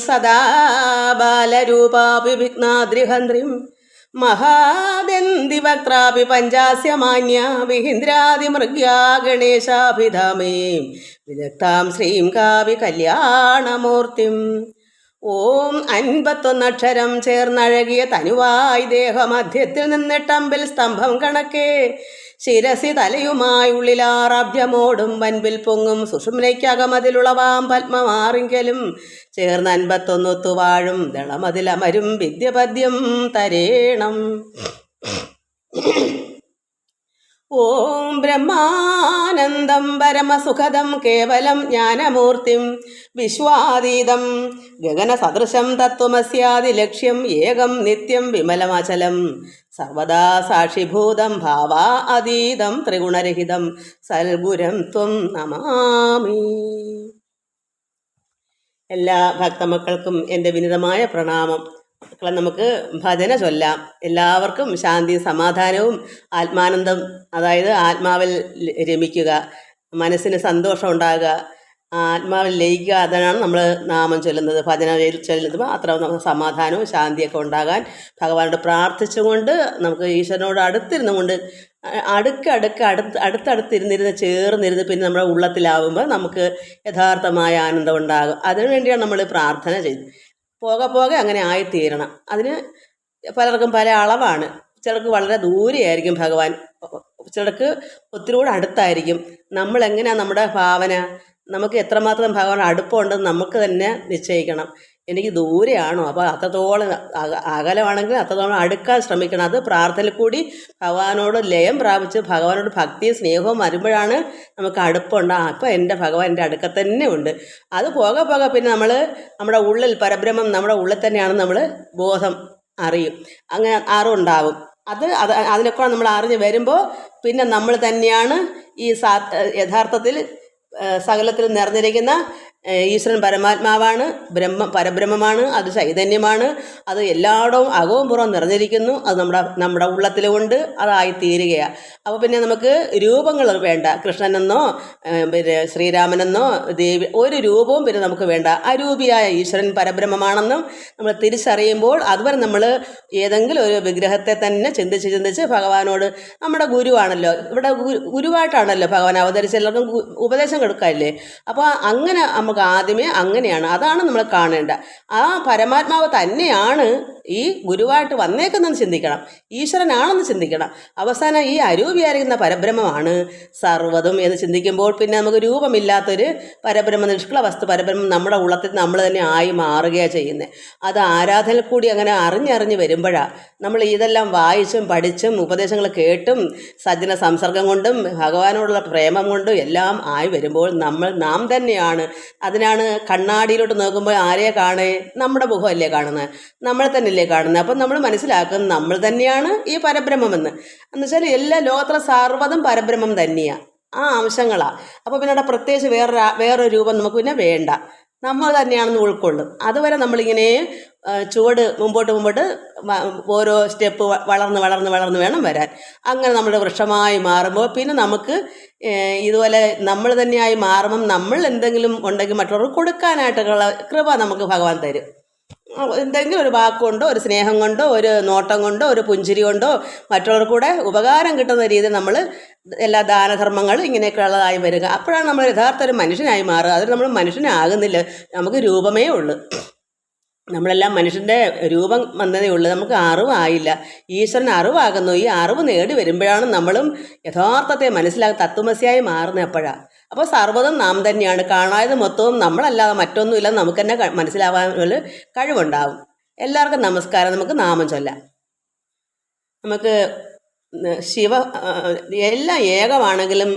സദാ ബാലരൂപാഭിഘ്നാദ്രിഹന്ത്രിം മഹാദന്തിവക്ത്രാപി പഞ്ചാസ്യമാന്യ വിഹിന്ദ്രാദിമൃഗ്യാ ഗണേശാഭിധാമേ വിദഗ്ധാം ശ്രീം കാവി കല്യാണമൂർത്തിം. ഓം 51 അക്ഷരം ചേർന്നഴകിയ തനുവായി ദേഹമധ്യത്തിൽ നിന്നിട്ടമ്പിൽ സ്തംഭം കണക്കെ ശിരസി തലയുമായി ഉള്ളിലാറാഭ്യമോടും വൻപിൽ പൊങ്ങും സുഷുമ്നയ്ക്കകമതിലുളവാം പത്മമാറിങ്കലും ചേർന്ന് 51 ഒത്തുവാഴും ദളമതിലമരും വിദ്യപദ്യം തരേണം. ഓം ബ്രഹ്മാനന്ദം പരമസുഖദം കേവലം ജ്ഞാനമൂർത്തിം വിശ്വാതീതം ഗഗനസദൃശം തത്വമസ്യാദിലക്ഷ്യം ഏകം നിത്യം വിമലമചലം സർവദാ സാക്ഷിഭൂതം ഭാവാ അതീതം ത്രിഗുണരഹിതം സൽഗുരം ത്വം നമാമി. എല്ലാ ഭക്തമക്കൾക്കും എൻ്റെ വിനീതമായ പ്രണാമം. മക്കളെ, നമുക്ക് ഭജന ചൊല്ലാം. എല്ലാവർക്കും ശാന്തി സമാധാനവും ആത്മാനന്ദം, അതായത് ആത്മാവിൽ രമിക്കുക, മനസ്സിന് സന്തോഷം ഉണ്ടാകുക, ആത്മാവിൽ ലയിക്കുക. അതാണ് നമ്മൾ നാമം ചൊല്ലുന്നത്, ഭജന ചൊല്ലുന്നത്. അത്ര സമാധാനവും ശാന്തിയൊക്കെ ഉണ്ടാകാൻ ഭഗവാനോട് പ്രാർത്ഥിച്ചുകൊണ്ട് നമുക്ക് ഈശ്വരനോട് അടുത്തിരുന്നു കൊണ്ട് അടുത്തടുത്തിരുന്നിരുന്ന് ചേർന്നിരുന്ന് പിന്നെ നമ്മുടെ ഉള്ളത്തിലാവുമ്പോൾ നമുക്ക് യഥാർത്ഥമായ ആനന്ദം ഉണ്ടാകും. അതിനുവേണ്ടിയാണ് നമ്മൾ പ്രാർത്ഥന ചെയ്യുന്നത്. പോകെ അങ്ങനെ ആയിത്തീരണം. അതിന് പലർക്കും പല അളവാണ്. ചിലർക്ക് വളരെ ദൂരെയായിരിക്കും ഭഗവാൻ, ചിലർക്ക് ഒത്തിരി കൂടെ അടുത്തായിരിക്കും. നമ്മളെങ്ങനെയാണ് നമ്മുടെ ഭാവന, നമുക്ക് എത്രമാത്രം ഭഗവാൻ അടുപ്പമുണ്ടെന്ന് നമുക്ക് തന്നെ നിശ്ചയിക്കണം. എനിക്ക് ദൂരെയാണോ, അപ്പോൾ അത്രത്തോളം അകലമാണെങ്കിൽ അത്രത്തോളം അടുക്കാൻ ശ്രമിക്കണം. അത് പ്രാർത്ഥനയിൽ കൂടി ഭഗവാനോട് ലയം പ്രാപിച്ച് ഭഗവാനോട് ഭക്തിയും സ്നേഹവും വരുമ്പോഴാണ് നമുക്ക് അടുപ്പമുണ്ടാകും. അപ്പോൾ എൻ്റെ ഭഗവാൻ എൻ്റെ അടുക്ക തന്നെ ഉണ്ട്. അത് പോകെ പിന്നെ നമ്മൾ നമ്മുടെ ഉള്ളിൽ പരബ്രഹ്മം നമ്മുടെ ഉള്ളിൽ തന്നെയാണെന്ന് നമ്മൾ ബോധം അറിയും. അങ്ങനെ അറിവുണ്ടാവും. അതിനൊക്കെ നമ്മൾ അറിഞ്ഞ് വരുമ്പോൾ പിന്നെ നമ്മൾ തന്നെയാണ് ഈ യഥാർത്ഥത്തിൽ സകലത്തിൽ നിറഞ്ഞിരിക്കുന്ന ഈശ്വരൻ പരമാത്മാവാണ്, പരബ്രഹ്മമാണ്, അത് ചൈതന്യമാണ്. അത് എല്ലായിടവും അകവും പുറവും നിറഞ്ഞിരിക്കുന്നു. അത് നമ്മുടെ ഉള്ളത്തിലുമുണ്ട്, അതായിത്തീരുകയാണ്. അപ്പോൾ പിന്നെ നമുക്ക് രൂപങ്ങൾ വേണ്ട. കൃഷ്ണനെന്നോ പിന്നെ ശ്രീരാമനെന്നോ ദേവി ഒരു രൂപവും പിന്നെ നമുക്ക് വേണ്ട. അരൂപിയായ ഈശ്വരൻ പരബ്രഹ്മമാണെന്നും നമ്മൾ തിരിച്ചറിയുമ്പോൾ അതുവരെ നമ്മൾ ഏതെങ്കിലും ഒരു വിഗ്രഹത്തെ തന്നെ ചിന്തിച്ച് ഭഗവാനോട്, നമ്മുടെ ഗുരുവാണല്ലോ, ഇവിടെ ഗുരുവായിട്ടാണല്ലോ ഭഗവാൻ അവതരിച്ച് എല്ലാവർക്കും ഉപദേശം കൊടുക്കാറില്ലേ. അപ്പോൾ അങ്ങനെ നമുക്ക് ആദ്യമേ അങ്ങനെയാണ്, അതാണ് നമ്മൾ കാണേണ്ട. ആ പരമാത്മാവ് തന്നെയാണ് ഈ ഗുരുവായിട്ട് വന്നേക്കുന്നതെന്ന് ചിന്തിക്കണം, ഈശ്വരനാണെന്ന് ചിന്തിക്കണം. അവസാനം ഈ അരൂപിയായിരിക്കുന്ന പരബ്രഹ്മമാണ് സർവ്വതും എന്ന് ചിന്തിക്കുമ്പോൾ പിന്നെ നമുക്ക് രൂപമില്ലാത്തൊരു പരബ്രഹ്മ, നിഷ്കള വസ്തു പരബ്രഹ്മം നമ്മുടെ ഉള്ളത്തിൽ നമ്മൾ തന്നെ ആയി മാറുകയാണ് ചെയ്യുന്നത്. അത് ആരാധനയിൽ കൂടി അങ്ങനെ അറിഞ്ഞറിഞ്ഞ് വരുമ്പോഴാണ് നമ്മൾ ഇതെല്ലാം വായിച്ചും പഠിച്ചും ഉപദേശങ്ങൾ കേട്ടും സജ്ജന സംസർഗം കൊണ്ടും ഭഗവാനോടുള്ള പ്രേമം കൊണ്ടും എല്ലാം ആയി വരുമ്പോൾ നാം തന്നെയാണ്. അതിനാണ് കണ്ണാടിയിലോട്ട് നോക്കുമ്പോൾ ആരെയെ കാണേ, നമ്മുടെ മുഖമല്ലേ കാണുന്നത്, നമ്മളെ തന്നെയല്ലേ കാണുന്നത്. അപ്പം നമ്മൾ മനസ്സിലാക്കും നമ്മൾ തന്നെയാണ് ഈ പരബ്രഹ്മമെന്ന്. എന്നുവെച്ചാൽ എല്ലാ ലോകത്തിലെ സർവ്വതും പരബ്രഹ്മം തന്നെയാണ്, ആ അംശങ്ങളാണ്. അപ്പോൾ പിന്നെ അവിടെ പ്രത്യേകിച്ച് വേറൊരു രൂപം നമുക്ക് പിന്നെ വേണ്ട, നമ്മൾ തന്നെയാണെന്ന് ഉൾക്കൊള്ളും. അതുവരെ നമ്മളിങ്ങനെ ചുവട് മുമ്പോട്ട് ഓരോ സ്റ്റെപ്പ് വളർന്ന് വേണം വരാൻ. അങ്ങനെ നമ്മൾ വൃക്ഷമായി മാറുമ്പോൾ പിന്നെ നമുക്ക് ഇതുപോലെ നമ്മൾ തന്നെയായി മാറുമ്പം നമ്മൾ എന്തെങ്കിലും ഉണ്ടെങ്കിൽ മറ്റുള്ളവർക്ക് കൊടുക്കാനായിട്ടുള്ള കൃപ നമുക്ക് ഭഗവാൻ തരും. എന്തെങ്കിലും ഒരു വാക്കുകൊണ്ടോ ഒരു സ്നേഹം കൊണ്ടോ ഒരു നോട്ടം കൊണ്ടോ ഒരു പുഞ്ചിരി കൊണ്ടോ മറ്റുള്ളവർക്ക് കൂടെ ഉപകാരം കിട്ടുന്ന രീതിയിൽ നമ്മൾ എല്ലാ ദാനധർമ്മങ്ങളും ഇങ്ങനെയൊക്കെ ഉള്ളതായി വരിക. അപ്പോഴാണ് നമ്മൾ യഥാർത്ഥ ഒരു മനുഷ്യനായി മാറുക. അതിൽ നമ്മൾ മനുഷ്യനാകുന്നില്ല, നമുക്ക് രൂപമേ ഉള്ളൂ. നമ്മളെല്ലാം മനുഷ്യൻ്റെ രൂപം വന്നതേ ഉള്ളൂ, നമുക്ക് അറിവായില്ല. ഈശ്വരൻ അറിവാകുന്നു. ഈ അറിവ് നേടി വരുമ്പോഴാണ് നമ്മളും യഥാർത്ഥത്തെ മനസ്സിലാക്കുക, തത്വമസിയായി മാറുന്നത് എപ്പോഴാണ്. അപ്പോൾ സർവ്വതും നാം തന്നെയാണ്, കാണാതെ മൊത്തവും നമ്മളല്ലാതെ മറ്റൊന്നുമില്ല, നമുക്ക് തന്നെ മനസ്സിലാവാനുള്ള കഴിവുണ്ടാവും. എല്ലാവർക്കും നമസ്കാരം. നമുക്ക് നാമം ചൊല്ലാം. നമുക്ക് എല്ലാം ഏകമാണെങ്കിലും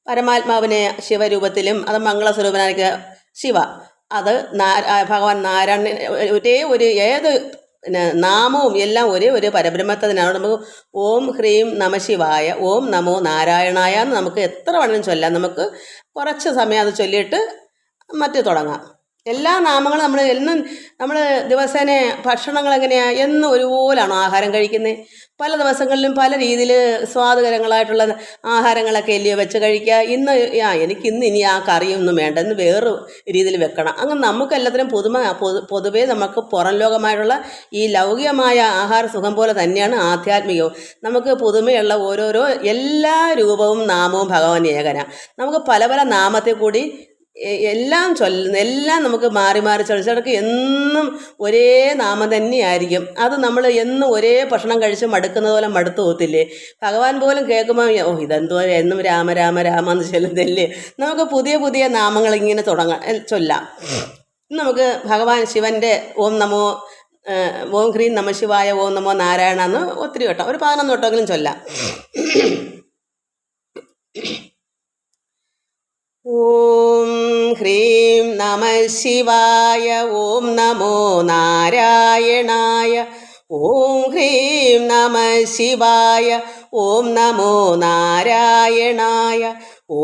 പരമാത്മാവിനെ ശിവരൂപത്തിലും അത് മംഗളസ്വരൂപനായിരിക്കുക ശിവ, അത് ഭഗവാൻ നാരായണൻ ഏത് നാമവും എല്ലാം ഒരു പരബ്രഹ്മത്തിനാണ്. നമുക്ക് ഓം ഹ്രീം നമശിവായ, ഓം നമോ നാരായണായ എന്ന് നമുക്ക് എത്ര വേണമെങ്കിലും ചൊല്ലാം. നമുക്ക് കുറച്ച് സമയം അത് ചൊല്ലിയിട്ട് മറ്റു തുടങ്ങാം. എല്ലാ നാമങ്ങളും നമ്മൾ ദിവസേന ഭക്ഷണങ്ങൾ എങ്ങനെയാണ് എന്നും ഒരുപോലാണോ ആഹാരം കഴിക്കുന്നത്? പല ദിവസങ്ങളിലും പല രീതിയിൽ സ്വാദുകരങ്ങളായിട്ടുള്ള ആഹാരങ്ങളൊക്കെ അല്ലയോ വെച്ച് കഴിക്കുക. എനിക്ക് ഇനി ആ കറിയൊന്നും വേണ്ട, ഇന്ന് വേറെ രീതിയിൽ വെക്കണം. അങ്ങനെ നമുക്ക് എല്ലാത്തിനും പൊതുവേ നമുക്ക് പുറം ലോകമായിട്ടുള്ള ഈ ലൗകികമായ ആഹാര സുഖം പോലെ തന്നെയാണ് ആധ്യാത്മികവും. നമുക്ക് പുതുമയുള്ള ഓരോരോ എല്ലാ രൂപവും നാമവും ഭഗവാൻ ഏകനാണ്. നമുക്ക് പല പല നാമത്തെ കൂടി എല്ലാം നമുക്ക് മാറി മാറി ചൊല്ലിച്ചിടക്ക് എന്നും ഒരേ നാമം തന്നെയായിരിക്കും. അത് നമ്മൾ എന്നും ഒരേ ഭക്ഷണം കഴിച്ച് മടുക്കുന്നത് പോലെ മടുത്തു പോകത്തില്ലേ? ഭഗവാൻ പോലും കേൾക്കുമ്പോൾ ഇതെന്തോ എന്നും രാമ രാമ രാമ എന്ന് ചൊല്ലുന്നതല്ലേ. നമുക്ക് പുതിയ പുതിയ നാമങ്ങൾ ഇങ്ങനെ ചൊല്ലാം. നമുക്ക് ഭഗവാൻ ശിവൻ്റെ ഓം ഹ്രീം നമ ശിവായ, ഓം നമോ നാരായണ എന്ന് ഒത്തിരി വട്ടം, ഒരു 11 വട്ടമെങ്കിലും ചൊല്ലാം. ഓം ഹ്രീം നമ ശിവായ, ഓം നമോ നാരായണായ. ഓം ഹ്രീം നമ ശിവായ, ഓം നമോ നാരായണായ.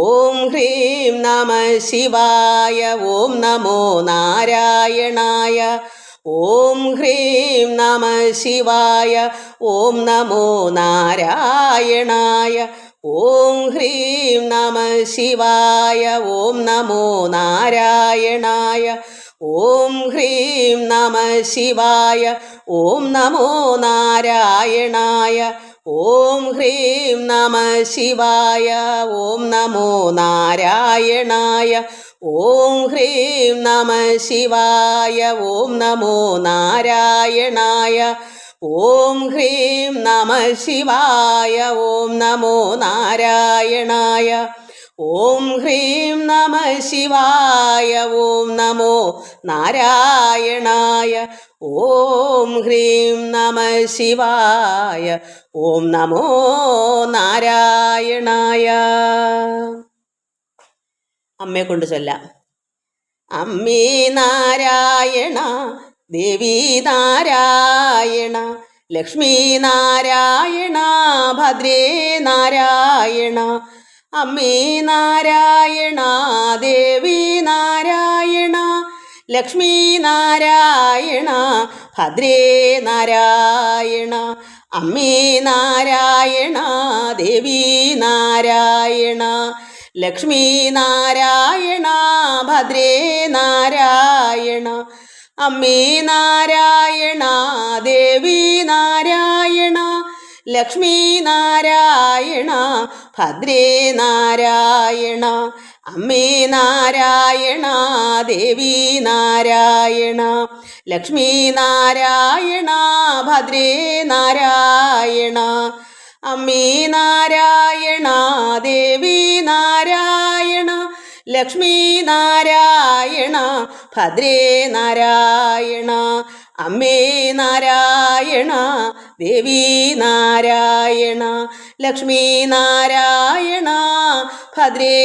ഓം ഹ്രീം നമ ശിവായ, ഓം നമോ നാരായണായ. ഓം ഹ്രീം നമ ശിവായ, ഓം നമോ നാരായണായ. ഓം ഹ്രീം നമ ശിവായ, ഓം നമോ നാരായണായ. ഓം ഹ്രീം നമ ശിവായ, ഓം നമോ നാരായണായ. ഓം ഹ്രീം നമ ശിവായ, ഓം നമോ നാരായണായ. ഓം ഹ്രീം നമ ശിവായ, ഓം നമോ നാരായണായ. ഓം ഹ്രീം നമ ശിവായ, ഓം നമോ നാരായണായ. ഓം ഹ്രീം നമ ശിവായ, ഓം നമോ നാരായണായ. ഓം ഹ്രീം നമ ശിവായ, ഓം നമോ നാരായണായ. അമ്മയെ കൊണ്ട് ചൊല്ലാം. അമ്മേ നാരായണ, ദേവി നാരായണ, ലക്ഷ്മി നാരായണ, ഭദ്രേ നാരായണ. അമ്മേ നാരായണ, ദേവി നാരായണ, ലക്ഷ്മി നാരായണ, ഭദ്രേ നാരായണ. അമ്മേ നാരായണ, ദേവി നാരായണ, ലക്ഷ്മി നാരായണ, ഭദ്രേ നാരായണ. അമ്മേ നാരായണ, ദേവി നാരായണ, ലക്ഷ്മി നാരായണ, ഭദ്രേ നാരായണ. അമ്മേ നാരായണ, ദേവി നാരായണ, ലക്ഷ്മി നാരായണ, ഭദ്രേ നാരായണ. അമ്മേ നാരായണ, ദേവി നാരായണ, ലക്ഷ്മി നാരായണ, ഭദ്രേ നാരായണ. അമ്മേ നാരായണ, ദേവി നാരായണ, ലക്ഷ്മി നാരായണ, ഭദ്രേ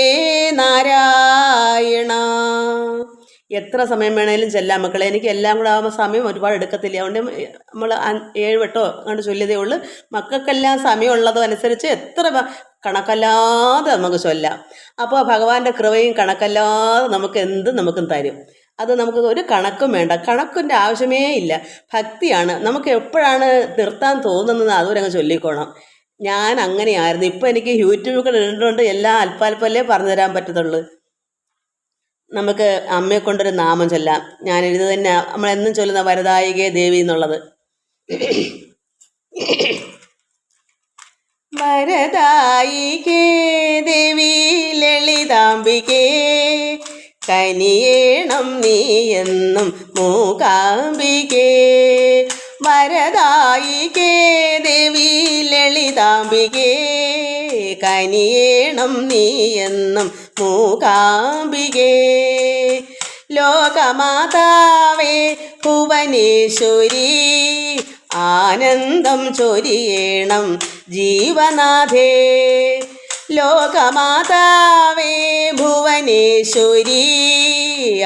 നാരായണ. എത്ര സമയം വേണേലും ചെല്ലാം മക്കളെ. എനിക്ക് എല്ലാം കൂടെ ആകുമ്പോൾ സമയം ഒരുപാട് എടുക്കത്തില്ല. അതുകൊണ്ട് നമ്മൾ 7 വട്ടോ അങ്ങോട്ട് ചൊല്ലിയതേ ഉള്ളൂ. മക്കൾക്കെല്ലാം സമയമുള്ളതും അനുസരിച്ച് എത്ര കണക്കല്ലാതെ നമുക്ക് ചൊല്ലാം. അപ്പോൾ ഭഗവാന്റെ കൃപയും കണക്കല്ലാതെ നമുക്കും തരും. അത് നമുക്ക് ഒരു കണക്കും വേണ്ട, കണക്കിൻ്റെ ആവശ്യമേ ഇല്ല. ഭക്തിയാണ്. നമുക്ക് എപ്പോഴാണ് നിർത്താൻ തോന്നുന്നത് അതുവരെ ചൊല്ലിക്കോണം. ഞാൻ അങ്ങനെയായിരുന്നു. ഇപ്പം എനിക്ക് യൂട്യൂബിൽ ഇടുന്നുണ്ട്, എല്ലാം അല്പാൽപ്പല്ലേ പറഞ്ഞു തരാൻ പറ്റത്തുള്ളൂ. നമുക്ക് അമ്മയെ കൊണ്ടൊരു നാമം ചൊല്ലാം. ഞാനിത് തന്നെ നമ്മളെന്നും ചൊല്ലുന്ന വരദായികേ ദേവി എന്നുള്ളത്. വരദായികേ ദേവി ലളിതാംബികേ, കനിയേണം നീ എന്നും മൂകാംബികേ. വരദായികേ ദേവി ലളിതാംബികേ, കനിയേണം നീ എന്നും മൂകാംബികേ. ലോകമാതാവേ ഭുവനേശ്വരി, ആനന്ദം ചൊരിയേണം ജീവനാഥേ. ലോകമാതാവേ ഭുവനേശ്വരി,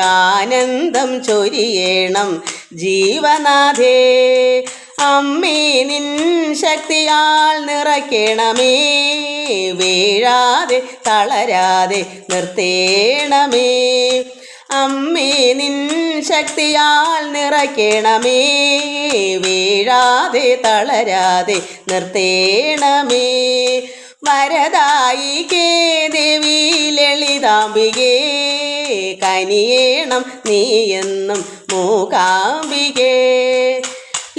ആനന്ദം ചൊരിയേണം ജീവനാഥേ. അമ്മേ നിൻ ശക്തിയാൽ നിറയ്ക്കണമേ, വീഴാതെ തളരാതെ നിർത്തേണമേ. അമ്മേ നിൻ ശക്തിയാൽ നിറയ്ക്കണമേ, വീഴാതെ തളരാതെ നിർത്തേണമേ. വരദായികേ ദേവി ലളിതാംബികേ, കനിയേണം നീയെന്നും മൂകാംബികേ.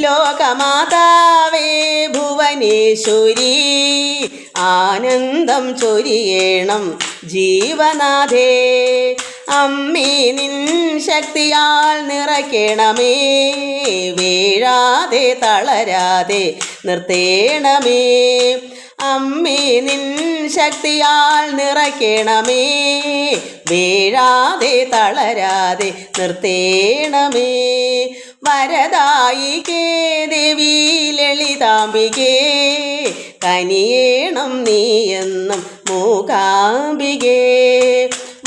ലോകമാതാവേ ഭുവനേശ്വരി, ആനന്ദം ചൊരിയേണം ജീവനാഥേ. അമ്മേ നിൻ ശക്തിയാൽ നിറയ്ക്കണമേ, വീഴാതെ തളരാതെ നിർത്തേണമേ. അമ്മേ നിൻ ശക്തിയാൽ നിറയ്ക്കണമേ, വീഴാതെ തളരാതെ നിർത്തേണമേ. വരദായികേ ദേവി ലളിതാംബികേ, കനിയേണം നീയെന്നും മൂകാംബികേ.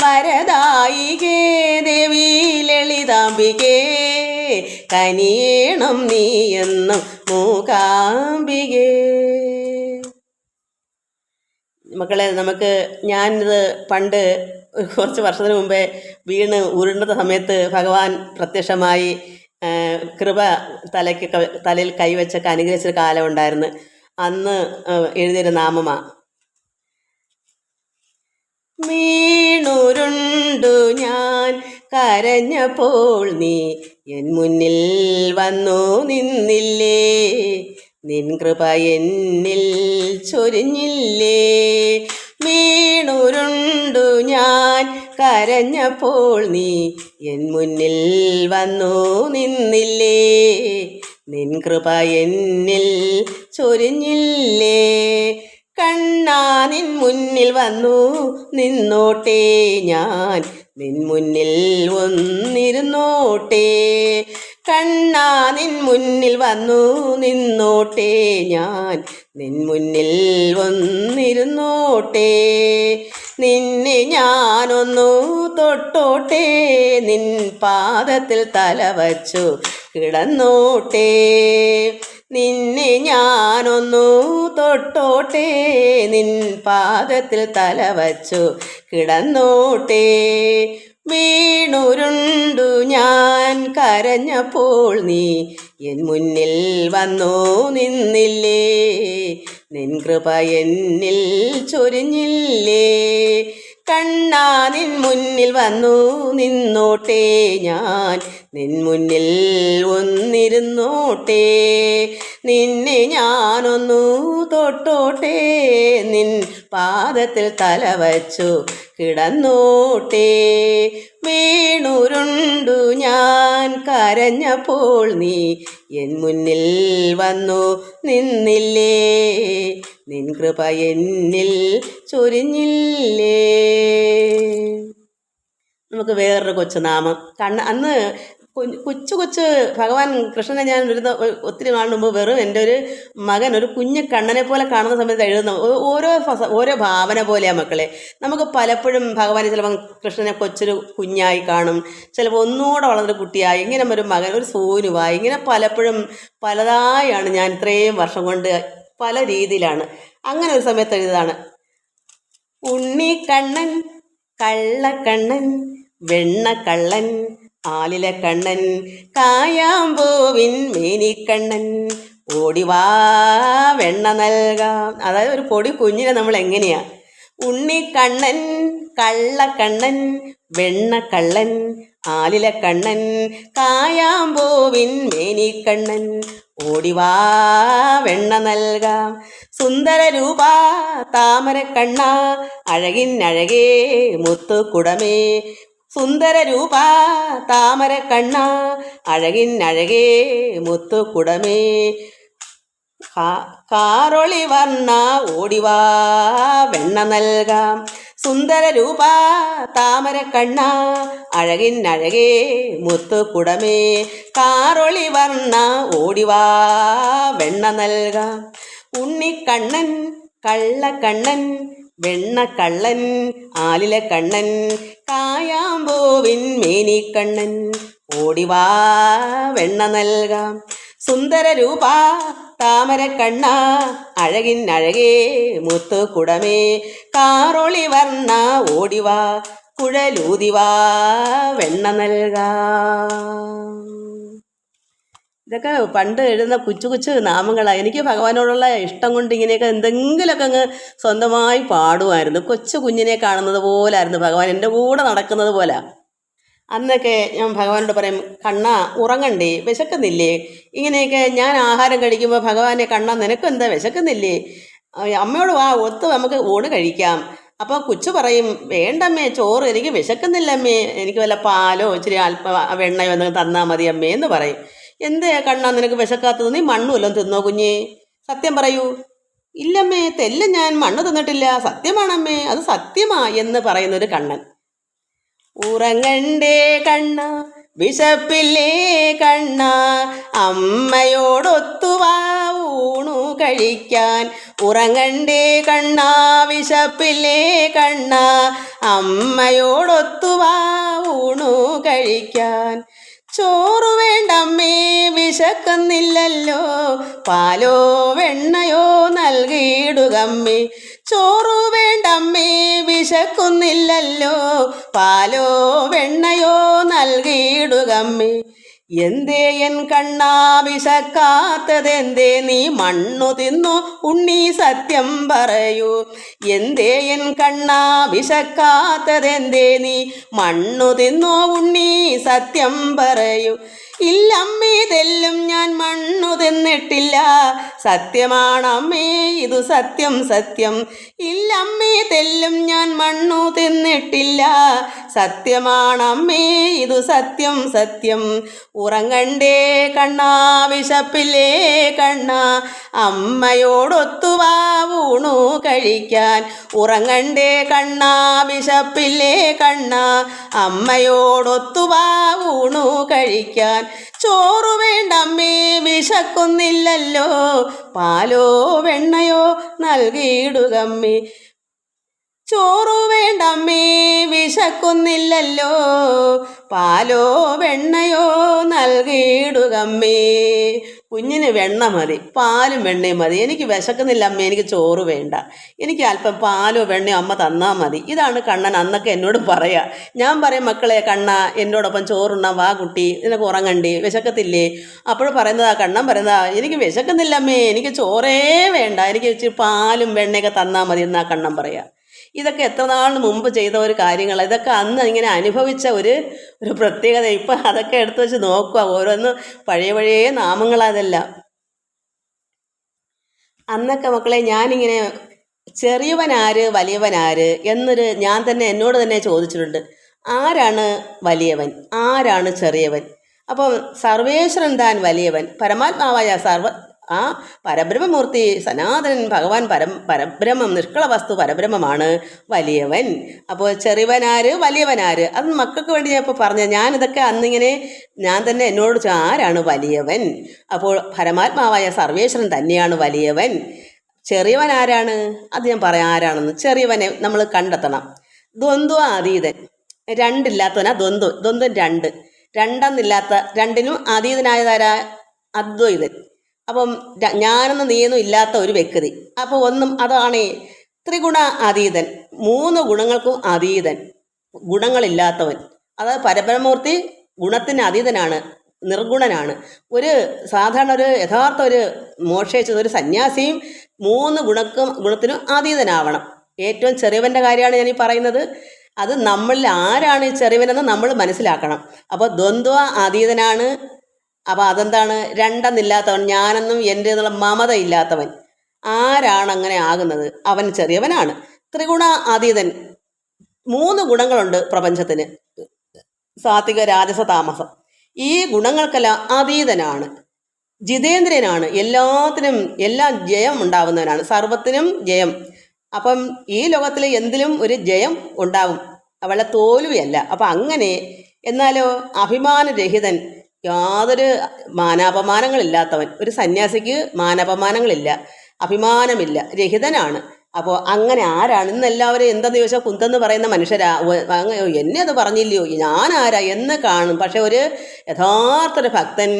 വരദായികേ ദേവി ലളിതാംബികേ, കനിയേണം നീയെന്നും മൂകാംബികേ. മക്കളെ, ഞാനിത് പണ്ട് കുറച്ച് വർഷത്തിന് മുമ്പേ വീണ് ഉരുണ്ട സമയത്ത് ഭഗവാൻ പ്രത്യക്ഷമായി കൃപ തലയിൽ കൈവച്ചൊക്കെ അനുഗ്രഹിച്ചൊരു കാലം ഉണ്ടായിരുന്നു. അന്ന് എഴുതിയൊരു നാമമാണ്. വീണുരുണ്ടു ഞാൻ കരഞ്ഞപ്പോൾ നീ എൻ മുന്നിൽ വന്നു നിന്നില്ലേ, നിൻ കൃപ എന്നിൽ ചൊരിഞ്ഞില്ലേ. വീണുരുണ്ടു ഞാൻ കരഞ്ഞപ്പോൾ നീ എൻ മുന്നിൽ വന്നു നിന്നില്ലേ, നിൻ കൃപ എന്നിൽ ചൊരിഞ്ഞില്ലേ. കണ്ണാ നിൻ മുന്നിൽ വന്നു നിന്നോട്ടെ ഞാൻ, നിൻ മുന്നിൽ ഒന്നിരുന്നോട്ടെ. കണ്ണാ നിൻ മുന്നിൽ വന്നു നിന്നോട്ടെ ഞാൻ, നിൻ മുന്നിൽ ഒന്നിരുന്നോട്ടെ. നിന്നെ ഞാനൊന്നു തൊട്ടോട്ടെ, നിൻ പാദത്തിൽ തല വച്ചു കിടന്നോട്ടെ. നിന്നെ ഞാനൊന്നു തൊട്ടോട്ടെ, നിൻ പാദത്തിൽ തല വച്ചു കിടന്നോട്ടെ. വീണുരുണ്ടു ഞാൻ കരഞ്ഞപ്പോൾ നീ എൻ മുന്നിൽ വന്നു നിന്നില്ലേ, നിൻ കൃപ എന്നിൽ ചൊരിഞ്ഞില്ലേ. കണ്ണാ നിൻ മുന്നിൽ വന്നു നിന്നോട്ടെ ഞാൻ, നിൻ മുന്നിൽ ഒന്നിരുന്നോട്ടെ. നിന്നെ ഞാനൊന്നു തൊട്ടോട്ടെ, നിൻ പാദത്തിൽ തല വച്ചു കിടന്നോട്ടെ. വീണുരുണ്ടു ഞാൻ കരഞ്ഞപ്പോൾ നീ എൻ മുന്നിൽ വന്നു നിന്നില്ലേ, നിൻ കൃപ എന്നിൽ ചൊരിഞ്ഞില്ലേ. നമുക്ക് വേറൊരു കൊച്ചുനാമം. അന്ന് കൊച്ചു ഭഗവാൻ കൃഷ്ണനെ ഞാൻ ഒത്തിരി നാളിന് മുമ്പ് വെറും എൻ്റെ ഒരു മകൻ ഒരു കുഞ്ഞു കണ്ണനെ പോലെ കാണുന്ന സമയത്ത് എഴുതുന്ന ഓരോ ഭാവന പോലെയാണ് മക്കളെ. നമുക്ക് പലപ്പോഴും ഭഗവാനെ ചിലപ്പം കൃഷ്ണനെ കൊച്ചൊരു കുഞ്ഞായി കാണും, ചിലപ്പോൾ ഒന്നുകൂടെ വളർന്നൊരു കുട്ടിയായി, ഇങ്ങനെ ഒരു മകൻ ഒരു സൂനുവായി, ഇങ്ങനെ പലപ്പോഴും പലതായാണ് ഞാൻ ഇത്രയും വർഷം കൊണ്ട് പല രീതിയിലാണ്. അങ്ങനെ ഒരു സമയത്ത് എഴുതാണ്: ഉണ്ണിക്കണ്ണൻ കള്ളക്കണ്ണൻ വെണ്ണക്കള്ളൻ ആലിലെ കണ്ണൻ കായാമ്പൂവിൻ മേനിക്കണ്ണൻ ഓടിവാ വെണ്ണ നൽകാം. അതായത് ഒരു പൊടി കുഞ്ഞിനെ നമ്മൾ എങ്ങനെയാ ഉണ്ണിക്കണ്ണൻ കള്ളക്കണ്ണൻ വെണ്ണക്കള്ളൻ ആലിലെ കണ്ണൻ കായാമ്പൂവിൻ മേനിക്കണ്ണൻ ഓടിവാ വെണ്ണ നൽകാം. സുന്ദര രൂപ താമരക്കണ്ണ അഴകിനഴകേ മുത്തുകുടമേ. സുന്ദര രൂപ താമരക്കണ്ണ അഴകിനഴകേ മുത്തുകുടമേ. കാറൊളി വർണ്ണ ഓടിവാ വെണ്ണ നൽകാം. സുന്ദര രൂപ താമരക്കണ്ണ അഴകിനഴകേ മുത്തുകുടമേ. കാറൊളി വർണ്ണ ഓടിവാ വെണ്ണ നൽകാം. ഉണ്ണിക്കണ്ണൻ കള്ളക്കണ്ണൻ വെണ്ണക്കള്ളൻ ആലിലെ കണ്ണൻ കായാമ്പൂവിൻ മേനിക്കണ്ണൻ ഓടിവാ വെണ്ണ നൽകാം. സുന്ദര രൂപ താമരക്കണ്ണ അഴകിനഴകേ മുത്തുകുടമേ. കാറൊളി വർണ്ണ ഓടിവാ കുഴലൂതിവാ വെണ്ണ നൽകാം. ഇതൊക്കെ പണ്ട് എഴുതുന്ന കൊച്ചു കൊച്ചു നാമങ്ങളാണ്. എനിക്ക് ഭഗവാനോടുള്ള ഇഷ്ടം കൊണ്ട് ഇങ്ങനെയൊക്കെ എന്തെങ്കിലുമൊക്കെ അങ്ങ് സ്വന്തമായി പാടുമായിരുന്നു. കൊച്ചു കുഞ്ഞിനെ കാണുന്നത് പോലായിരുന്നു ഭഗവാൻ, എൻ്റെ കൂടെ നടക്കുന്നത് പോലെ. അന്നൊക്കെ ഞാൻ ഭഗവാനോട് പറയും, കണ്ണാ ഉറങ്ങണ്ടേ, വിശക്കുന്നില്ലേ? ഇങ്ങനെയൊക്കെ ഞാൻ ആഹാരം കഴിക്കുമ്പോൾ ഭഗവാനെ, കണ്ണാ നിനക്കെന്താ വിശക്കുന്നില്ലേ? അമ്മയോട് വാ, ഒത്ത് നമുക്ക് ഊണ് കഴിക്കാം. അപ്പോൾ കൊച്ചു പറയും, വേണ്ടമ്മേ ചോറ്, എനിക്ക് വിശക്കുന്നില്ലമ്മേ, എനിക്ക് വല്ല പാലോ ഇച്ചിരി അല്പം വെണ്ണയോ എന്തെങ്കിലും തന്നാൽ മതി അമ്മേ എന്ന് പറയും. എന്തേ കണ്ണാ നിനക്ക് വിശക്കാത്തത്? നീ മണ്ണ് വല്ലതും തിന്നോ കുഞ്ഞേ? സത്യം പറയൂ. ഇല്ലമ്മേ, തെല്ലും ഞാൻ മണ്ണ് തിന്നിട്ടില്ല, സത്യമാണമ്മേ, അത് സത്യമാ എന്ന് പറയുന്നൊരു കണ്ണൻ. ഉറങ്ങണ്ടേ കണ്ണ, വിശപ്പില്ലേ കണ്ണ, അമ്മയോടൊത്തുവാ ഊണു കഴിക്കാൻ. ഉറങ്ങണ്ടേ കണ്ണ, വിശപ്പില്ലേ കണ്ണ, അമ്മയോടൊത്തുവാ ഊണു കഴിക്കാൻ. ചോറു വേണ്ടമ്മേ, വിശക്കുന്നില്ലല്ലോ, പാലോ വെണ്ണയോ നൽകിയിടുകമ്മേ. ചോറു വേണ്ടമ്മേ, വിശക്കുന്നില്ലല്ലോ, പാലോ വെണ്ണയോ നൽകിയിടുകമ്മേ. എന്തേ എൻ കണ്ണാ വിശക്കാത്തതെന്തേ, നീ മണ്ണു തിന്നു ഉണ്ണി സത്യം പറയൂ. എന്തേ എൻ കണ്ണാ വിശക്കാത്തതെന്തേ, നീ മണ്ണു തിന്നു ഉണ്ണി സത്യം പറയൂ. ഇല്ലമ്മേ, തെല്ലും ഞാൻ മണ്ണു തിന്നിട്ടില്ല, സത്യമാണമ്മേ ഇതു സത്യം സത്യം. ഇല്ലമ്മേ, തെല്ലും ഞാൻ മണ്ണു തിന്നിട്ടില്ല, സത്യമാണമ്മേ ഇതു സത്യം സത്യം. ഉറങ്ങണ്ടേ കണ്ണാ, വിശപ്പില്ലേ കണ്ണാ, അമ്മയോടൊത്തുവാ ഊണു കഴിക്കാൻ. ഉറങ്ങണ്ടേ കണ്ണാ, വിശപ്പില്ലേ കണ്ണാ, അമ്മയോടൊത്തുവാ ഊണു കഴിക്കാൻ. ചോറു വേണ്ടമ്മേ, വിശക്കുന്നില്ലല്ലോ, പാലോ വെണ്ണയോ നൽകിയിടുകമ്മേ. ചോറു വേണ്ടമ്മേ, വിശക്കുന്നില്ലല്ലോ, പാലോ വെണ്ണയോ നൽകിയിടുകമ്മേ. കുഞ്ഞിന് വെണ്ണ മതി, പാലും വെണ്ണയും മതി. എനിക്ക് വിശക്കുന്നില്ല അമ്മേ, എനിക്ക് ചോറ് വേണ്ട, എനിക്ക് അല്പം പാലോ വെണ്ണയോ അമ്മ തന്നാൽ മതി. ഇതാണ് കണ്ണൻ അന്നൊക്കെ എന്നോട് പറയുക. ഞാൻ പറയും, മക്കളെ കണ്ണ എന്നോടൊപ്പം ചോറുണ്ണാൻ വാ കുട്ടി, നിനക്ക് ഉറങ്ങണ്ടേ, വിശക്കത്തില്ലേ? അപ്പോൾ പറയുന്നതാ കണ്ണൻ പറയുന്നതാ, എനിക്ക് വിശക്കുന്നില്ല അമ്മേ, എനിക്ക് ചോറേ വേണ്ട, എനിക്ക് ഇച്ചിരി പാലും വെണ്ണയൊക്കെ തന്നാൽ മതി എന്നാ കണ്ണൻ പറയുക. ഇതൊക്കെ എത്ര നാളിന് മുമ്പ് ചെയ്ത ഒരു കാര്യങ്ങൾ, ഇതൊക്കെ അന്ന് ഇങ്ങനെ അനുഭവിച്ച ഒരു പ്രത്യേകത. ഇപ്പം അതൊക്കെ എടുത്തു വെച്ച് നോക്കുക, ഓരോന്ന് പഴയ പഴയ നാമങ്ങളതെല്ലാം. അന്നൊക്കെ മക്കളെ ഞാനിങ്ങനെ ചെറിയവനാര് വലിയവനാര് എന്നൊരു ഞാൻ തന്നെ എന്നോട് തന്നെ ചോദിച്ചിട്ടുണ്ട്. ആരാണ് വലിയവൻ, ആരാണ് ചെറിയവൻ? അപ്പം സർവേശ്വരൻ താൻ വലിയവൻ, പരമാത്മാവായ ആ പരബ്രഹ്മമൂർത്തി സനാതനൻ ഭഗവാൻ പരബ്രഹ്മം നിഷ്കള വസ്തു പരബ്രഹ്മമാണ് വലിയവൻ. അപ്പോൾ ചെറിയവനാര് വലിയവനാര് അത് മക്കൾക്ക് വേണ്ടി ഞാൻ ഇപ്പോൾ പറഞ്ഞത്. ഞാനിതൊക്കെ അന്നിങ്ങനെ ഞാൻ തന്നെ എന്നോട് ആരാണ് വലിയവൻ? അപ്പോൾ പരമാത്മാവായ സർവേശ്വരൻ തന്നെയാണ് വലിയവൻ. ചെറിയവൻ ആരാണ്? അത് ഞാൻ പറയാം ആരാണെന്ന്. ചെറിയവനെ നമ്മൾ കണ്ടെത്തണം. ദ്വന്ദ്വ അതീതൻ, രണ്ടില്ലാത്തവനാ ദ്വന്ദ്വം രണ്ടെന്നില്ലാത്ത, രണ്ടിനും അതീതനായതാരാ? അദ്വൈതൻ. അപ്പം ഞാനെന്ന് നീയൊന്നും ഇല്ലാത്ത ഒരു വ്യക്തി. അപ്പോൾ ഒന്നും അതാണ് ത്രിഗുണ അതീതൻ, 3 ഗുണങ്ങൾക്കും അതീതൻ, ഗുണങ്ങളില്ലാത്തവൻ. അതായത് പരബ്രഹ്മമൂർത്തി ഗുണത്തിന് അതീതനാണ്, നിർഗുണനാണ്. ഒരു സാധാരണ ഒരു യഥാർത്ഥ ഒരു മോക്ഷയിച്ചത് ഒരു സന്യാസിയും 3 ഗുണത്തിനും അതീതനാവണം. ഏറ്റവും ചെറിയവൻ്റെ കാര്യമാണ് ഞാനീ പറയുന്നത്. അത് നമ്മളിൽ ആരാണ് ഈ ചെറിയവനെന്ന് നമ്മൾ മനസ്സിലാക്കണം. അപ്പോൾ ദ്വന്ദ്വ അതീതനാണ്. അപ്പോൾ അതെന്താണ്? രണ്ടെന്നില്ലാത്തവൻ, ഞാനെന്നും എൻ്റെ എന്നുള്ള മമത ഇല്ലാത്തവൻ. ആരാണ് അങ്ങനെ ആകുന്നത്? അവൻ ചെറിയവനാണ്. ത്രിഗുണ അതീതൻ, 3 ഗുണങ്ങളുണ്ട് പ്രപഞ്ചത്തിന്, സാത്വിക രാജസ താമസം. ഈ ഗുണങ്ങൾക്കെല്ലാം അതീതനാണ്, ജിതേന്ദ്രനാണ്, എല്ലാത്തിനും എല്ലാം ജയം ഉണ്ടാവുന്നവനാണ്, സർവത്തിനും ജയം. അപ്പം ഈ ലോകത്തിൽ എന്തിലും ഒരു ജയം ഉണ്ടാവും, അവളെ തോൽവിയല്ല. അപ്പം അങ്ങനെ എന്നാലോ അഭിമാനരഹിതൻ, യാതൊരു മാനാപമാനങ്ങളില്ലാത്തവൻ. ഒരു സന്യാസിക്ക് മാനാപമാനങ്ങളില്ല, അഭിമാനമില്ല, രഹിതനാണ്. അപ്പോൾ അങ്ങനെ ആരാണ്? ഇന്നെല്ലാവരും എന്തെന്ന് ചോദിച്ചാൽ കുന്തെന്ന് പറയുന്ന മനുഷ്യരാ. എന്നെ അത് പറഞ്ഞില്ലയോ, ഞാനാരാ എന്ന് കാണും. പക്ഷെ ഒരു യഥാർത്ഥ ഒരു ഭക്തൻ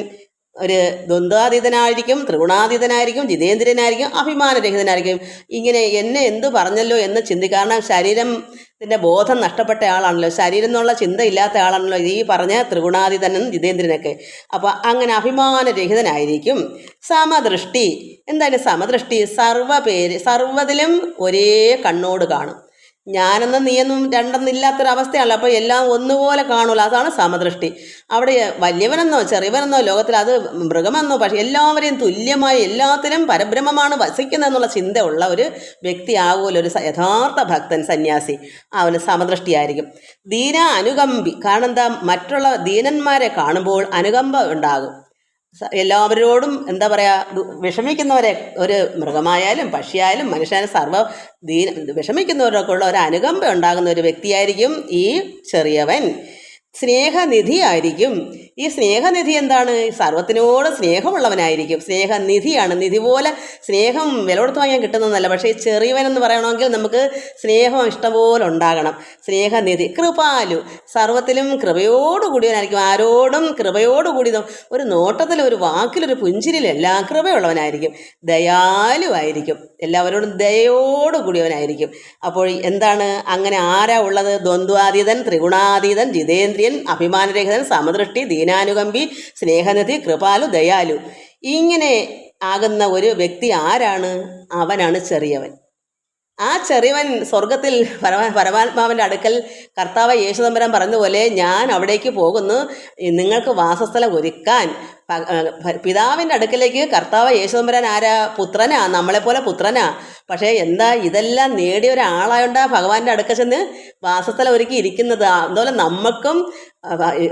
ഒരു ദ്വന്ദ്വാതീതനായിരിക്കും, ത്രിഗുണാതീതനായിരിക്കും, ജിതേന്ദ്രനായിരിക്കും, അഭിമാനരഹിതനായിരിക്കും. ഇങ്ങനെ എന്നെ എന്തു പറഞ്ഞല്ലോ എന്ന് കാരണം ശരീരത്തിൻ്റെ ബോധം നഷ്ടപ്പെട്ട ആളാണല്ലോ, ശരീരം എന്നുള്ള ചിന്ത ഇല്ലാത്ത ആളാണല്ലോ ഈ പറഞ്ഞ ത്രിഗുണാതീതനും ജിതേന്ദ്രനൊക്കെ. അപ്പോൾ അങ്ങനെ അഭിമാനരഹിതനായിരിക്കും. സമദൃഷ്ടി. എന്താണ് സമദൃഷ്ടി? സർവ്വതിലും ഒരേ കണ്ണോട് കാണും. ഞാനെന്നും നീയെന്നും രണ്ടെന്നില്ലാത്തൊരവസ്ഥയാണല്ലോ. അപ്പോൾ എല്ലാം ഒന്നുപോലെ കാണുമല്ലോ, അതാണ് സമദൃഷ്ടി. അവിടെ വലിയവനെന്നോ ചെറിയവനെന്നോ ലോകത്തിൽ അത് മൃഗമെന്നോ പക്ഷേ എല്ലാവരെയും തുല്യമായി എല്ലാത്തിലും പരബ്രഹ്മമാണ് വസിക്കുന്നതെന്നുള്ള ചിന്ത ഉള്ള ഒരു വ്യക്തി ആകുമല്ലോ ഒരു യഥാർത്ഥ ഭക്തൻ, സന്യാസി. അവന് സമദൃഷ്ടിയായിരിക്കും. ദീന അനുകമ്പി. കാരണം എന്താ? മറ്റുള്ള ദീനന്മാരെ കാണുമ്പോൾ അനുകമ്പ ഉണ്ടാകും. എല്ലാവരോടും എന്താ പറയുക, വിഷമിക്കുന്നവരെ, ഒരു മൃഗമായാലും പക്ഷിയായാലും മനുഷ്യനായാലും വിഷമിക്കുന്നവരൊക്കെ ഉള്ള ഒരു അനുകമ്പ ഉണ്ടാകുന്ന ഒരു വ്യക്തിയായിരിക്കും ഈ ചെറിയവൻ. സ്നേഹനിധിയായിരിക്കും. ഈ സ്നേഹനിധി എന്താണ്? സർവത്തിനോട് സ്നേഹമുള്ളവനായിരിക്കും. സ്നേഹനിധിയാണ്. നിധി പോലെ സ്നേഹം വില കൊടുത്ത് വാങ്ങാൻ കിട്ടുന്നതല്ല. പക്ഷേ ഈ ചെറിയവനെന്ന് പറയണമെങ്കിൽ നമുക്ക് സ്നേഹം ഇഷ്ടംപോലെ ഉണ്ടാകണം. സ്നേഹനിധി. കൃപാലു. സർവത്തിലും കൃപയോടുകൂടിയവനായിരിക്കും. ആരോടും കൃപയോടുകൂടിയതും ഒരു നോട്ടത്തിൽ, ഒരു വാക്കിലൊരു പുഞ്ചിരിയിലെല്ലാം കൃപയുള്ളവനായിരിക്കും. ദയാലുവായിരിക്കും. എല്ലാവരോടും ദയോടുകൂടിയവനായിരിക്കും. അപ്പോൾ എന്താണ്? അങ്ങനെ ആരാ ഉള്ളത്? ദ്വന്ദ്വാതീതൻ, ത്രിഗുണാതീതൻ, ജിതേന്ദ്രിയൻ, അഭിമാനരഹിതൻ, സമദൃഷ്ടി, ദീനാനുകമ്പി, സ്നേഹനിധി, കൃപാലു, ദയാലു. ഇങ്ങനെ ആകുന്ന ഒരു വ്യക്തി ആരാണ്? അവനാണ് ചെറിയവൻ. ആ ചെറിയവൻ സ്വർഗത്തിൽ പരമാത്മാവിൻ്റെ അടുക്കൽ കർത്താവ് യേശുദമ്പുരാൻ പറഞ്ഞതുപോലെ, ഞാൻ അവിടേക്ക് പോകുന്നു നിങ്ങൾക്ക് വാസസ്ഥലം ഒരുക്കാൻ. പിതാവിൻ്റെ അടുക്കലേക്ക് കർത്താവ് യേശുദമ്പുരാൻ ആരാ? പുത്രനാ, നമ്മളെപ്പോലെ പുത്രനാ. പക്ഷേ എന്താ, ഇതെല്ലാം നേടിയ ഒരാളായോണ്ടാ ഭഗവാന്റെ അടുക്കൽ ചെന്ന് വാസസ്ഥലം ഒരുക്കി ഇരിക്കുന്നത്. അതുപോലെ നമുക്കും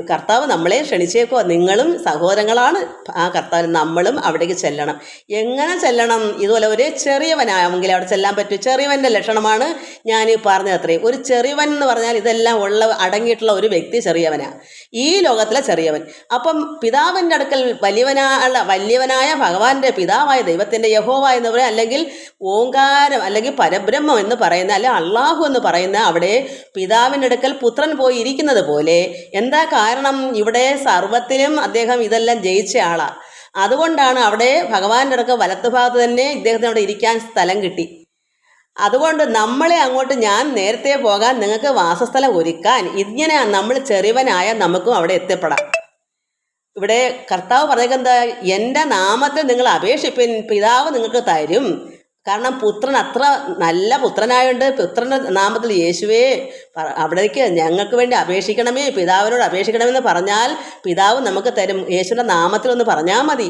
കർത്താവ് നമ്മളെ ക്ഷണിച്ചേക്കോ, നിങ്ങളും സഹോദരങ്ങളാണ് ആ കർത്താവിന്. നമ്മളും അവിടേക്ക് ചെല്ലണം. എങ്ങനെ ചെല്ലണം? ഇതുപോലെ ഒരു ചെറിയവനാണെങ്കിൽ അവിടെ ചെല്ലാൻ പറ്റും. ചെറിയവൻ്റെ ലക്ഷണമാണ് ഞാൻ ഈ പറഞ്ഞത്. അത്രയും ഒരു ചെറിയവൻ എന്ന് പറഞ്ഞാൽ ഇതെല്ലാം അടങ്ങിയിട്ടുള്ള ഒരു വ്യക്തി ചെറിയവനാണ്, ഈ ലോകത്തിലെ ചെറിയവൻ. അപ്പം പിതാവിൻ്റെ അടുക്കൽ വലിയവനായ ഭഗവാന്റെ പിതാവായ ദൈവത്തിൻ്റെ യഹോവ എന്ന് പറയുക, അല്ലെങ്കിൽ ഓങ്കാരം, അല്ലെങ്കിൽ പരബ്രഹ്മം എന്ന് പറയുന്ന, അല്ലെങ്കിൽ അള്ളാഹു എന്ന് പറയുന്ന അവിടെ പിതാവിൻ്റെ അടുക്കൽ പുത്രൻ പോയി ഇരിക്കുന്നത് പോലെ. എന്താ കാരണം? ഇവിടെ സർവത്തിലും അദ്ദേഹം ഇതെല്ലാം ജയിച്ച ആളാണ്. അതുകൊണ്ടാണ് അവിടെ ഭഗവാന്റെ അടുക്ക വലത്തുഭാഗത്ത് തന്നെ ഇദ്ദേഹത്തിന് അവിടെ ഇരിക്കാൻ സ്ഥലം കിട്ടി. അതുകൊണ്ട് നമ്മളെ അങ്ങോട്ട്, ഞാൻ നേരത്തെ പോകാൻ, നിങ്ങൾക്ക് വാസസ്ഥലം ഒരുക്കാൻ, ഇങ്ങനെ നമ്മൾ ചെറിയവനായ നമുക്കും അവിടെ എത്തിപ്പെടാം. ഇവിടെ കർത്താവ് പറഞ്ഞേക്കെന്താ? എൻ്റെ നാമത്തിൽ നിങ്ങൾ അപേക്ഷിപ്പിൻ, പിതാവ് നിങ്ങൾക്ക് തരും. കാരണം പുത്രൻ അത്ര നല്ല പുത്രനായോണ്ട് പുത്രൻ്റെ നാമത്തിൽ യേശുവേ അവിടേക്ക് ഞങ്ങൾക്ക് വേണ്ടി അപേക്ഷിക്കണമേ, പിതാവിനോട് അപേക്ഷിക്കണമെന്ന് പറഞ്ഞാൽ പിതാവ് നമുക്ക് തരും. യേശുവിൻ്റെ നാമത്തിലൊന്ന് പറഞ്ഞാൽ മതി.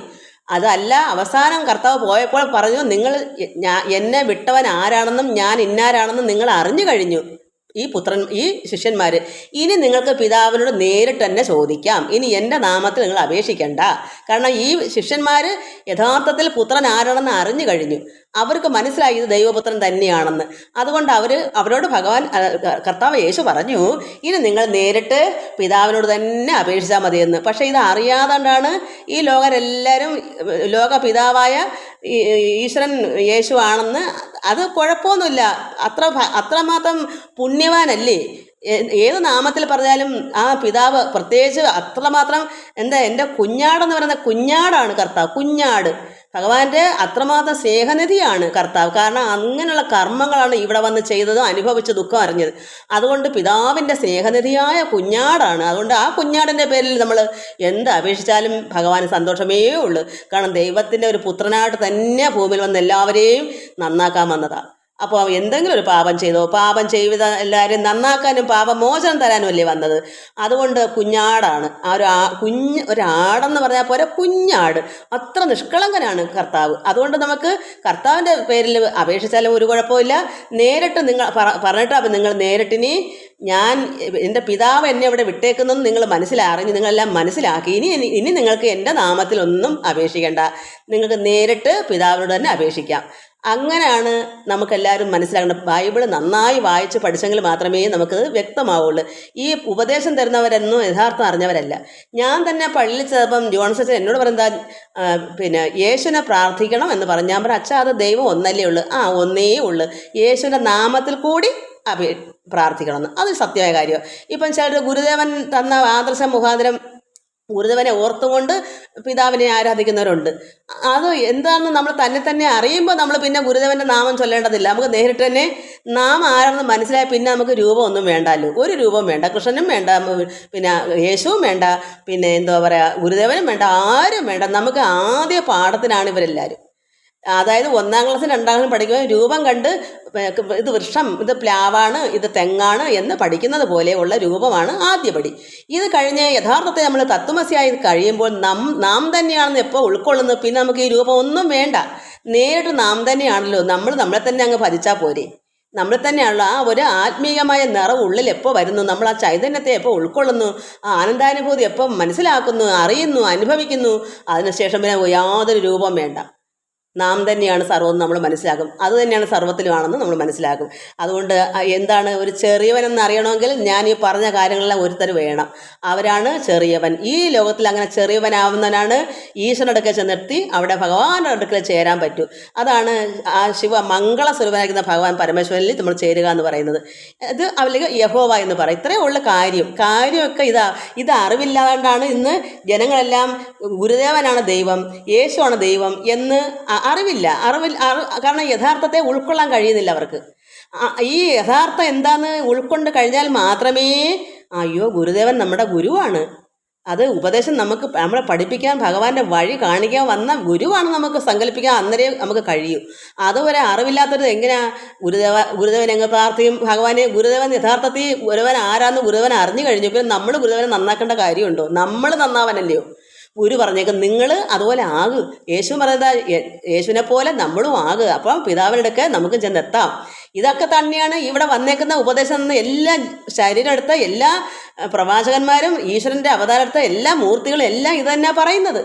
അതല്ല, അവസാനം കർത്താവ് പോയപ്പോൾ പറഞ്ഞു, നിങ്ങൾ എന്നെ വിട്ടവൻ ആരാണെന്നും ഞാൻ ഇന്നാരാണെന്നും നിങ്ങൾ അറിഞ്ഞു കഴിഞ്ഞു. ഈ ശിഷ്യന്മാർ, ഇനി നിങ്ങൾക്ക് പിതാവിനോട് നേരിട്ട് തന്നെ ചോദിക്കാം. ഇനി എൻ്റെ നാമത്തിൽ നിങ്ങൾ അപേക്ഷിക്കണ്ട. കാരണം ഈ ശിഷ്യന്മാർ യഥാർത്ഥത്തിൽ പുത്രൻ ആരാണെന്ന് അറിഞ്ഞു കഴിഞ്ഞു. അവർക്ക് മനസ്സിലായി ഇത് ദൈവപുത്രൻ തന്നെയാണെന്ന്. അതുകൊണ്ട് അവരോട് കർത്താവ് യേശു പറഞ്ഞു, ഇനി നിങ്ങൾ നേരിട്ട് പിതാവിനോട് തന്നെ അപേക്ഷിച്ചാൽ മതിയെന്ന്. പക്ഷേ ഇത് അറിയാതുകൊണ്ടാണ് ഈ ലോകരെല്ലാവരും ലോകപിതാവായ ഈശ്വരൻ യേശു ആണെന്ന്. അത് കുഴപ്പമൊന്നുമില്ല. അത്രമാത്രം പുണ്യവാനല്ലേ. ഏത് നാമത്തിൽ പറഞ്ഞാലും ആ പിതാവ് പ്രത്യേകിച്ച് അത്രമാത്രം എൻ്റെ കുഞ്ഞാടെന്ന് പറയുന്ന കുഞ്ഞാടാണ് കർത്താവ്. കുഞ്ഞാട് ഭഗവാന്റെ അത്രമാത്രം സ്നേഹനിധിയാണ് കർത്താവ്. കാരണം അങ്ങനെയുള്ള കർമ്മങ്ങളാണ് ഇവിടെ വന്ന് ചെയ്തതും അനുഭവിച്ച് ദുഃഖം അറിഞ്ഞത്. അതുകൊണ്ട് പിതാവിൻ്റെ സ്നേഹനിധിയായ കുഞ്ഞാടാണ്. അതുകൊണ്ട് ആ കുഞ്ഞാടിൻ്റെ പേരിൽ നമ്മൾ എന്ത് അപേക്ഷിച്ചാലും ഭഗവാന് സന്തോഷമേ ഉള്ളൂ. കാരണം ദൈവത്തിൻ്റെ ഒരു പുത്രനായിട്ട് തന്നെ ഭൂമിയിൽ വന്ന് എല്ലാവരെയും നന്നാക്കാൻ വന്നതാണ്. അപ്പോൾ എന്തെങ്കിലും ഒരു പാപം ചെയ്ത എല്ലാവരെയും നന്നാക്കാനും പാപമോചനം തരാനും അല്ലേ വന്നത്. അതുകൊണ്ട് കുഞ്ഞാടാണ്. ഒരാടെന്ന് പറഞ്ഞാൽ പോരെ, കുഞ്ഞാട്. അത്ര നിഷ്കളങ്കനാണ് കർത്താവ്. അതുകൊണ്ട് നമുക്ക് കർത്താവിൻ്റെ പേരിൽ അപേക്ഷിച്ചാലും ഒരു കുഴപ്പമില്ല. നേരിട്ട് പറഞ്ഞിട്ട് അപ്പം നിങ്ങൾ നേരിട്ടിനി എൻ്റെ പിതാവ് എന്നെ ഇവിടെ വിട്ടേക്കുന്നതെന്ന് നിങ്ങൾ അറിഞ്ഞ് നിങ്ങളെല്ലാം മനസ്സിലാക്കി. ഇനി നിങ്ങൾക്ക് എൻ്റെ നാമത്തിലൊന്നും അപേക്ഷിക്കേണ്ട. നിങ്ങൾക്ക് നേരിട്ട് പിതാവിനോട് തന്നെ അപേക്ഷിക്കാം. അങ്ങനെയാണ് നമുക്കെല്ലാവരും മനസ്സിലാക്കേണ്ടത്. ബൈബിൾ നന്നായി വായിച്ച് പഠിച്ചെങ്കിൽ മാത്രമേ നമുക്കത് വ്യക്തമാവുള്ളൂ. ഈ ഉപദേശം തരുന്നവരൊന്നും യഥാർത്ഥം അറിഞ്ഞവരല്ല. ഞാൻ തന്നെ പള്ളിയിൽ ചെന്നപ്പം ജോൺസച്ചൻ എന്നോട് പറയുന്നത്, യേശുവിനെ പ്രാർത്ഥിക്കണം എന്ന് പറഞ്ഞു. ഞാൻ പറഞ്ഞു, അച്ഛാ അത് ദൈവം ഒന്നല്ലേ ഉള്ളൂ. ഒന്നേ ഉള്ളൂ. യേശുവിൻ്റെ നാമത്തിൽ കൂടി പ്രാർത്ഥിക്കണമെന്ന്. അത് സത്യമായ കാര്യമാണ്. ഇപ്പം ചിലർ ഗുരുദേവൻ തന്ന ആദർശം മുഖാന്തരം ഗുരുദേവനെ ഓർത്തുകൊണ്ട് പിതാവിനെ ആരാധിക്കുന്നവരുണ്ട്. അത് എന്താണെന്ന് നമ്മൾ തന്നെ അറിയുമ്പോൾ നമ്മൾ പിന്നെ ഗുരുദേവൻ്റെ നാമം ചൊല്ലേണ്ടതില്ല. നമുക്ക് നേരിട്ട് തന്നെ നാം ആരാണെന്ന് മനസ്സിലായി പിന്നെ നമുക്ക് രൂപമൊന്നും വേണ്ടല്ലോ. ഒരു രൂപം വേണ്ട, കൃഷ്ണനും വേണ്ട, പിന്നെ യേശുവും വേണ്ട, പിന്നെ എന്താ പറയുക, ഗുരുദേവനും വേണ്ട, ആരും വേണ്ട. നമുക്ക് ആദ്യ പാഠത്തിനാണ് ഇവരെല്ലാവരും. അതായത് 1ാം ക്ലാസ്സും 2ാം ക്ലാസ്സും പഠിക്കുമ്പോൾ രൂപം കണ്ട് ഇത് വൃക്ഷം, ഇത് പ്ലാവാണ്, ഇത് തെങ്ങാണ് എന്ന് പഠിക്കുന്നത് പോലെയുള്ള രൂപമാണ് ആദ്യപടി. ഇത് കഴിഞ്ഞ് യഥാർത്ഥത്തെ നമ്മൾ തത്വമസിയായി കഴിയുമ്പോൾ നാം തന്നെയാണെന്ന് എപ്പോൾ ഉൾക്കൊള്ളുന്നു, പിന്നെ നമുക്ക് ഈ രൂപം ഒന്നും വേണ്ട. നേരിട്ട് നാം തന്നെയാണല്ലോ. നമ്മളെ തന്നെ അങ്ങ് ഭജിച്ചാൽ പോരെ. നമ്മൾ തന്നെയാണല്ലോ. ആ ഒരു ആത്മീയമായ നിറവ് ഉള്ളിൽ എപ്പോൾ വരുന്നു, നമ്മൾ ആ ചൈതന്യത്തെ എപ്പോൾ ഉൾക്കൊള്ളുന്നു, ആ ആനന്ദാനുഭൂതി എപ്പോൾ മനസ്സിലാക്കുന്നു, അറിയുന്നു, അനുഭവിക്കുന്നു, അതിനുശേഷം പിന്നെ യാതൊരു രൂപം വേണ്ട. നാം തന്നെയാണ് സർവ്വം നമ്മൾ മനസ്സിലാക്കും. അത് തന്നെയാണ് സർവ്വത്തിലുമാണെന്ന് നമ്മൾ മനസ്സിലാക്കും. അതുകൊണ്ട് എന്താണ് ഒരു ചെറിയവനെന്ന് അറിയണമെങ്കിൽ ഞാൻ ഈ പറഞ്ഞ കാര്യങ്ങളെല്ലാം ഒരുത്തർ വേണം. അവരാണ് ചെറിയവൻ. ഈ ലോകത്തിൽ അങ്ങനെ ചെറിയവനാവുന്നവനാണ് ഈശ്വരൻ്റെ അടുക്കൽ ചെന്നെത്തി അവിടെ ഭഗവാന്റെ അടുക്കൽ ചേരാൻ പറ്റൂ. അതാണ് ആ മംഗള സ്വരൂപനായിരിക്കുന്ന ഭഗവാൻ പരമേശ്വരനിൽ നമ്മൾ ചേരുക എന്ന് പറയുന്നത്. ഇത് അല്ലെങ്കിൽ യഹോവ എന്ന് പറയും. ഇത്രയേ ഉള്ള കാര്യമൊക്കെ ഇത് അറിവില്ലാണ്ടാണ് ഇന്ന് ജനങ്ങളെല്ലാം ഗുരുദേവനാണ് ദൈവം, യേശുവാണ് ദൈവം എന്ന് കാരണം യഥാർത്ഥത്തെ ഉൾക്കൊള്ളാൻ കഴിയുന്നില്ല അവർക്ക്. ഈ യഥാർത്ഥം എന്താന്ന് ഉൾക്കൊണ്ട് കഴിഞ്ഞാൽ മാത്രമേ അയ്യോ ഗുരുദേവൻ നമ്മുടെ ഗുരുവാണ്, അത് ഉപദേശം നമ്മളെ പഠിപ്പിക്കാൻ ഭഗവാന്റെ വഴി കാണിക്കാൻ വന്ന ഗുരുവാണ് നമുക്ക് സങ്കല്പിക്കാൻ അന്നേരം നമുക്ക് കഴിയൂ. അതുവരെ അറിവില്ലാത്തത് എങ്ങനെയാ ഗുരുദേവൻ എങ്ങനെ പ്രാർത്ഥിക്കും ഭഗവാനെ? ഗുരുദേവൻ യഥാർത്ഥത്തിൽ ഗുരുവൻ ആരാന്ന് ഗുരുദേവൻ അറിഞ്ഞു കഴിഞ്ഞു. പിന്നെ നമ്മൾ ഗുരുദേവനെ നന്നാക്കേണ്ട കാര്യമുണ്ടോ? നമ്മൾ നന്നാവാനല്ലയോ ഗുരു പറഞ്ഞേക്കും. നിങ്ങൾ അതുപോലെ ആകുക. യേശു പറയുന്നത് യേശുവിനെ പോലെ നമ്മളും ആകുക. അപ്പം പിതാവിനടുക്കെ നമുക്ക് ചെന്നെത്താം. ഇതൊക്കെ തന്നെയാണ് ഇവിടെ വന്നേക്കുന്ന ഉപദേശം എന്ന് എല്ലാ ശരീരം എടുത്ത എല്ലാ പ്രവാചകന്മാരും ഈശ്വരൻ്റെ അവതാരത്തെ എല്ലാ മൂർത്തികളും എല്ലാം ഇത് തന്നെയാണ് പറയുന്നത്.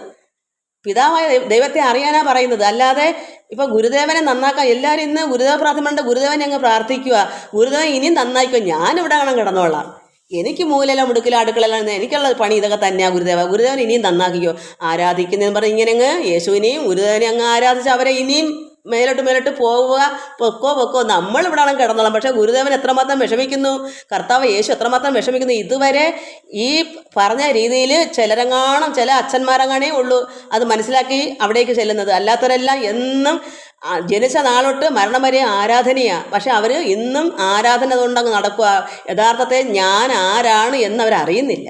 പിതാവായ ദൈവത്തെ അറിയാനാ പറയുന്നത്. അല്ലാതെ ഇപ്പം ഗുരുദേവനെ നന്നാക്കാൻ എല്ലാവരും ഇന്ന് ഗുരുദേവ പ്രാർത്ഥന ഗുരുദേവനെ അങ്ങ് പ്രാർത്ഥിക്കുക, ഗുരുദേവൻ ഇനിയും നന്നായിക്കോ, ഞാനിവിടെ കാണാൻ കിടന്നോളാം, എനിക്ക് മൂലയില മുടുക്കില അടുക്കളെല്ലാം എനിക്കുള്ള പണി ഇതൊക്കെ തന്നെയാണ്. ഗുരുദേവൻ ഇനിയും നന്നാക്കിക്കോ ആരാധിക്കുന്നതെന്ന് പറഞ്ഞ് ഇങ്ങനെ അങ്ങ് യേശുവിനെയും ഗുരുദേവനെ അങ്ങ് ആരാധിച്ച് അവരെ ഇനിയും മേലോട്ട് പോവുക. പൊക്കോ നമ്മളിവിടെ ആണെങ്കിൽ കിടന്നോളാം. പക്ഷേ ഗുരുദേവൻ എത്രമാത്രം വിഷമിക്കുന്നു, കർത്താവ് യേശു എത്രമാത്രം വിഷമിക്കുന്നു. ഇതുവരെ ഈ പറഞ്ഞ രീതിയിൽ ചില അച്ഛന്മാരങ്ങാണേ ഉള്ളൂ അത് മനസ്സിലാക്കി അവിടേക്ക് ചെല്ലുന്നത്. അല്ലാത്തവരെല്ലാം എന്നും ജനിച്ച നാളൊട്ട് മരണം വരെ ആരാധനയാണ്. പക്ഷെ അവർ ഇന്നും ആരാധന കൊണ്ടങ്ങ് നടക്കുക. യഥാർത്ഥത്തെ ഞാൻ ആരാണ് എന്നവരറിയുന്നില്ല.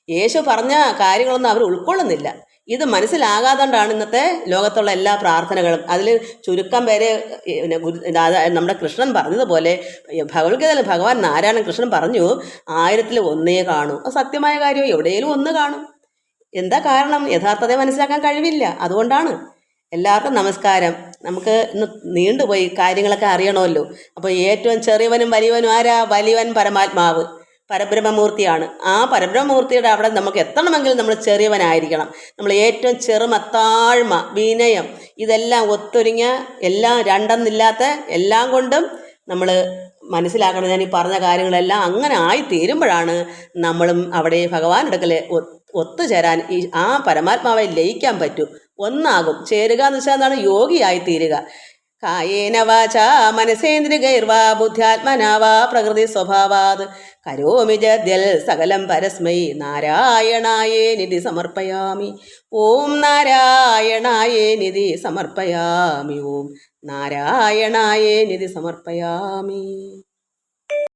യേശു പറഞ്ഞ കാര്യങ്ങളൊന്നും അവർ ഉൾക്കൊള്ളുന്നില്ല. ഇത് മനസ്സിലാകാതെ ഇന്നത്തെ ലോകത്തുള്ള എല്ലാ പ്രാർത്ഥനകളും. അതിൽ ചുരുക്കം പേര് നമ്മുടെ കൃഷ്ണൻ പറഞ്ഞതുപോലെ ഭഗവത്ഗീതയിൽ ഭഗവാൻ നാരായണൻ കൃഷ്ണൻ പറഞ്ഞു 1000-ൽ 1 കാണൂ. അത് സത്യമായ കാര്യം. എവിടെയെങ്കിലും 1 കാണും. എന്താ കാരണം? യഥാർത്ഥത്തെ മനസ്സിലാക്കാൻ കഴിവില്ല. അതുകൊണ്ടാണ്. എല്ലാവർക്കും നമസ്കാരം. നമുക്ക് ഇന്ന് നീണ്ടുപോയി, കാര്യങ്ങളൊക്കെ അറിയണമല്ലോ. അപ്പോൾ ഏറ്റവും ചെറിയവനും വലിയവനും ആരാ? വലിയവൻ പരമാത്മാവ്, പരബ്രഹ്മമൂർത്തിയാണ്. ആ പരബ്രഹ്മമൂർത്തിയുടെ അവിടെ നമുക്ക് എത്തണമെങ്കിൽ നമ്മൾ ചെറിയവനായിരിക്കണം. നമ്മൾ ഏറ്റവും താഴ്മ, വിനയം, ഇതെല്ലാം ഒത്തൊരുങ്ങിയ എല്ലാം രണ്ടെന്നില്ലാത്ത എല്ലാം കൊണ്ടും നമ്മൾ മനസ്സിലാക്കണം. ഞാൻ ഈ പറഞ്ഞ കാര്യങ്ങളെല്ലാം അങ്ങനെ ആയിത്തീരുമ്പോഴാണ് നമ്മളും അവിടെ ഭഗവാന്റെ അടുക്കൽ ഒത്തുചേരാൻ, ആ പരമാത്മാവെ ലയിക്കാൻ പറ്റൂ. ഒന്നാകും. ചേരുക എന്ന് വെച്ചാൽ എന്താണ്? യോഗിയായി തീരുക. കായേന വാചാ മനസേന്ദ്രിയൈർവാ ബുദ്ധ്യാത്മനാ വാ പ്രകൃതി സ്വഭാവാത് കരോമി ജദ്യൽ സകലം പരസ്മൈ നാരായണായേനിധി സമർപ്പയാമി. ഓം നാരായണായേനിധി സമർപ്പയാമി. ഓം നാരായണായേനിധി സമർപ്പയാമി.